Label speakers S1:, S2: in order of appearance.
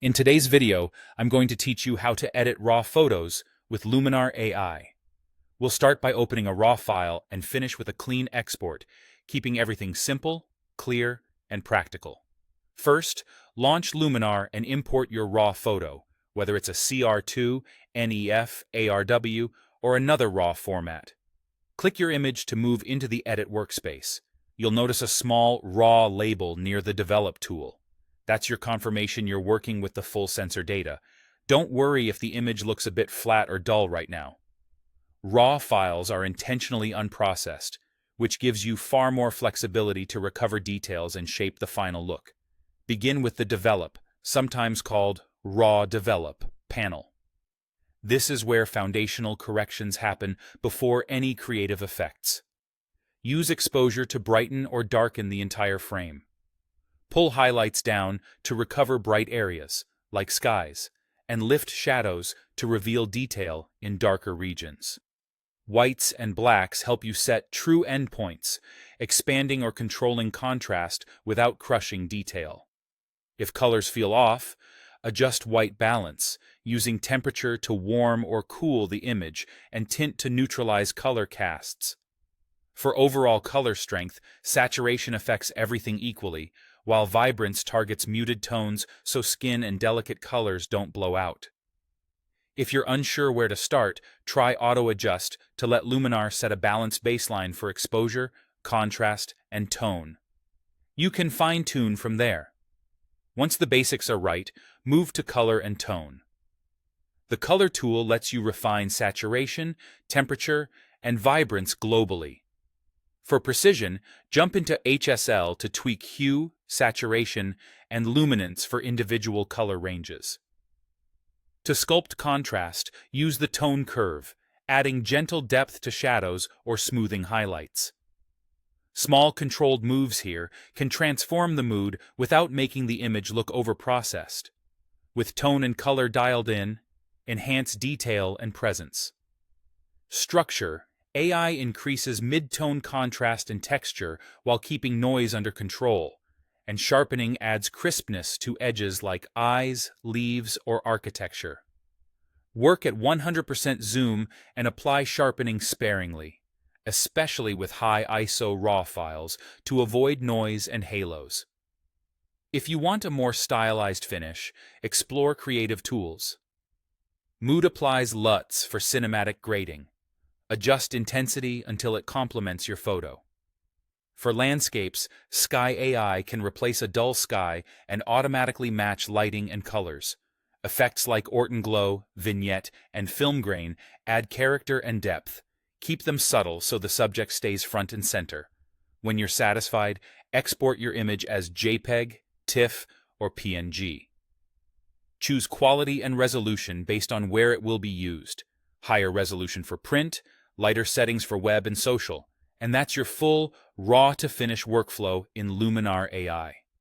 S1: In today's video, I'm going to teach you how to edit raw photos with Luminar AI. We'll start by opening a raw file and finish with a clean export, keeping everything simple, clear, and practical. First, launch Luminar and import your raw photo, whether it's a CR2, NEF, ARW, or another raw format. Click your image to move into the Edit workspace. You'll notice a small raw label near the Develop tool. That's your confirmation you're working with the full sensor data. Don't worry if the image looks a bit flat or dull right now. Raw files are intentionally unprocessed, which gives you far more flexibility to recover details and shape the final look. Begin with the Develop, sometimes called Raw Develop, panel. This is where foundational corrections happen before any creative effects. Use exposure to brighten or darken the entire frame. Pull highlights down to recover bright areas, like skies, and lift shadows to reveal detail in darker regions. Whites and blacks help you set true endpoints, expanding or controlling contrast without crushing detail. If colors feel off, adjust white balance, using temperature to warm or cool the image and tint to neutralize color casts. For overall color strength, saturation affects everything equally, while vibrance targets muted tones so skin and delicate colors don't blow out. If you're unsure where to start, try Auto Adjust to let Luminar set a balanced baseline for exposure, contrast, and tone. You can fine-tune from there. Once the basics are right, move to color and tone. The Color tool lets you refine saturation, temperature, and vibrance globally. For precision, jump into HSL to tweak hue, saturation, and luminance for individual color ranges. To sculpt contrast, use the Tone curve, adding gentle depth to shadows or smoothing highlights. Small controlled moves here can transform the mood without making the image look overprocessed. With tone and color dialed in, enhance detail and presence. Structure. AI increases mid-tone contrast and texture while keeping noise under control, and sharpening adds crispness to edges like eyes, leaves, or architecture. Work at 100% zoom and apply sharpening sparingly, especially with high ISO RAW files, to avoid noise and halos. If you want a more stylized finish, explore creative tools. Mood applies LUTs for cinematic grading. Adjust intensity until it complements your photo. For landscapes, Sky AI can replace a dull sky and automatically match lighting and colors. Effects like Orton Glow, Vignette, and Film Grain add character and depth. Keep them subtle so the subject stays front and center. When you're satisfied, export your image as JPEG, TIFF, or PNG. Choose quality and resolution based on where it will be used. Higher resolution for print, lighter settings for web and social, and that's your full, raw-to-finish workflow in Luminar AI.